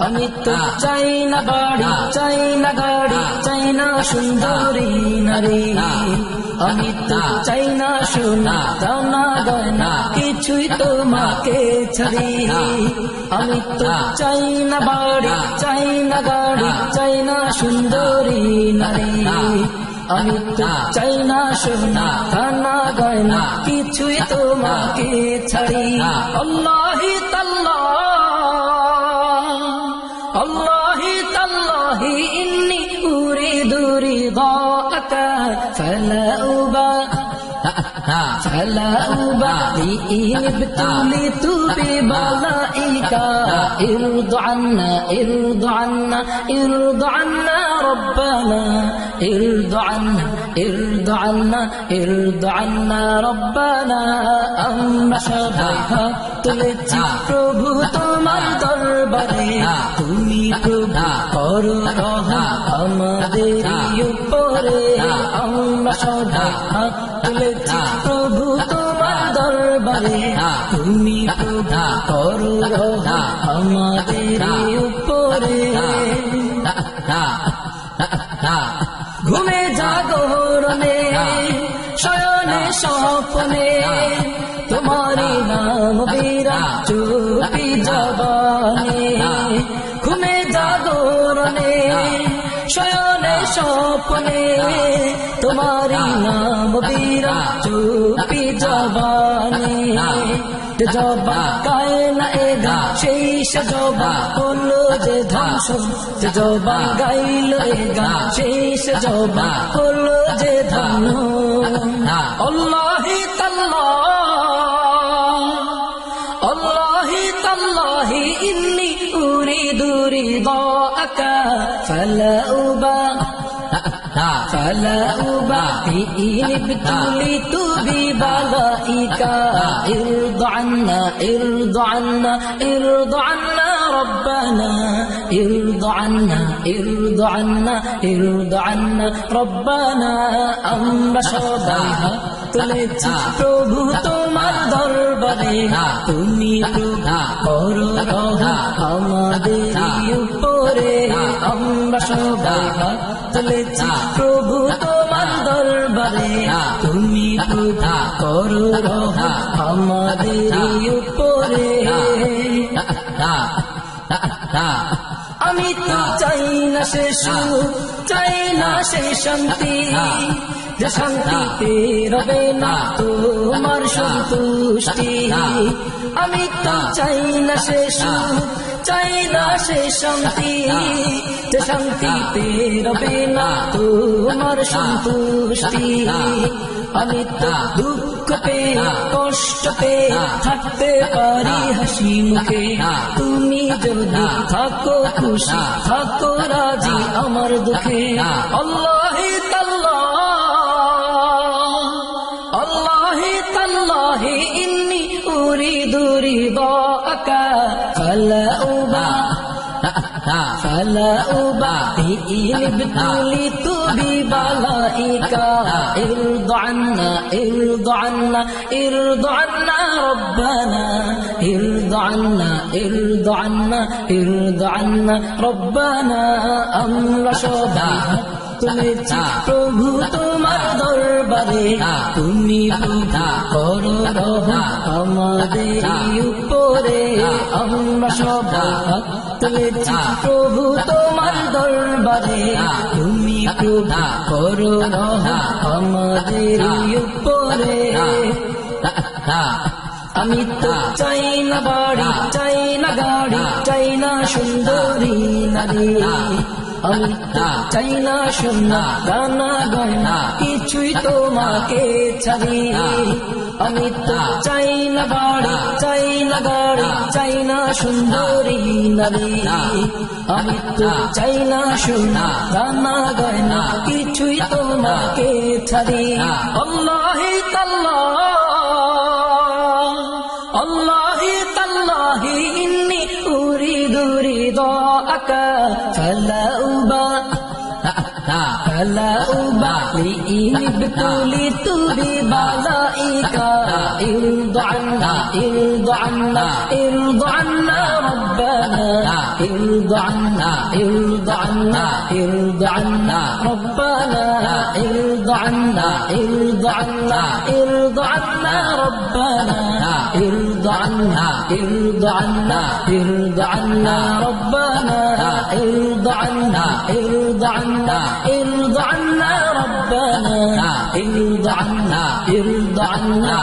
আমি তো চাই না বাড়ি, চাই না গাড়ি, চাই না সুন্দরী নারী। আমি তো চাই না সোনা দানা গয়না, কিছুই তোমাকে ছাড়ি। আমি তো চাই না বাড়ি, চাই না গাড়ি, চাই না সুন্দরী নারী। আমি তো চাই না সোনা দানা গয়না, কিছুই তোমাকে ছাড়ি। আল্লাহি তাল্লাহ, আল্লাহি তাল্লাহি ইন্নী উরিদু রিদাকা ফালা উবালি ইন ইবতুলিতু বিবালাইকা। ইরদু আন্না, ইরদু আন্না, ইরদু আন্না রব্বানা। ইরদু আন্না, ইরদু আন্না, ইরদু আন্না রব্বানা। আমরা সবাই হাত তুলেছি প্রভু তোমার দরবারে, তুমি প্রভু করো রহম আমাদের উপরে। আমরা সবাই হাত তুলেছি প্রভু তোমার দরবারে, তুমি প্রভু করো রহম আমাদের উপরে। ঘুমে জাগরণে শয়নে স্বপ্নে তোমারি নাম বিরাট চুপি জবানে। ঘুমে জাগরণে শয়নে স্বপ্নে তোমারি নাম বিরাট চুপি জবানে। জবা গায় না এ গান সেই সে জবা হলো যে ধ্বংস। জবা গাইল এ গান সেই সে জবা হলো যে ধন্য। আল্লাহি তাল্লাহ, আল্লাহি তাল্লাহি ইন্নী উরিদু রিদাকা ফালা উবালি ইন ইবতুলিতু বিবালাইকা। ইরদু আন্না, ইরদু আন্না, ইরদু আন্না রব্বানা। ইরদু আন্না, ইরদু আন্না, ইরদু আন্না রব্বানা। আমরা সবাই হাত তুলেছি প্রভু তোমার দরবারে, তুমি প্রভু করো রহম আমাদের উপরে। আমরা সবাই হাত তুলেছি প্রভু তোমার দরবারে, তুমি প্রভু করো রহম আমাদের উপরে। আমি তো চাই না সে সুখ, চাই না সে শান্তি, যে শান্তিতে রবে না তোমার সন্তুষ্টি। আমি তো চাই না সে সুখ, চাই না সে শান্তি, যে শান্তিতে রবে না তোমার সন্তুষ্টি। আমি তো দুঃখ পেয়ে কষ্ট পেয়ে থাকতে পারি হাসি মুখে, তুমি যদি থাকো খুশি থাকো রাজি আমার দুঃখে। আল্লাহি তাল্লাহ, আল্লাহি তাল্লাহি ইন্নী উরিদু রিদাকা ফালা উবালি ইন ইবতুলিতু বিবালাইকা। ইরদু আন্না, ইরদু আন্না, ইরদু আন্না রব্বানা। ইরদু আন্না, ইরদু আন্না, ইরদু আন্না রব্বানা। আমরা সবাই হাত তুলেছি প্রভু তোমার দরবারে, তুমি প্রভু করো রহম আমাদের উপরে। আমরা সবাই হাত তুলেছি প্রভু তোমার দরবারে, তুমি প্রভু করো রহম আমাদের উপরে। আমি তো চাই না বাড়ি, চাই না গাড়ি, চাই না সুন্দরী নারী। আমি তো চাই না সোনা দানা গয়না, কিছুই তোমাকে ছাড়ি। আমি তো চাই না বাড়ি, চাই না গাড়ি, চাই না সুন্দরী নারী। আমি তো চাই না সোনা দানা গয়না, কিছুই তোমাকে ছাড়ি। আল্লাহি তাল্লাহ, আল্লাহি তাল্লাহি ইন্নী উরিদু রিদাকা ফালা فلا أبالي إن ابتليت ببلائك ارض عنا ارض عنا ارض عنا ربنا ارض عنا ارض عنا ارض عنا ربنا ارض عنا ارض عنا ارض عنا ربنا ارض عنا ارض عنا ارض عنا ربنا ارض عنا ارض عنا ارض عنا ربنا ارض عنا ارض عنا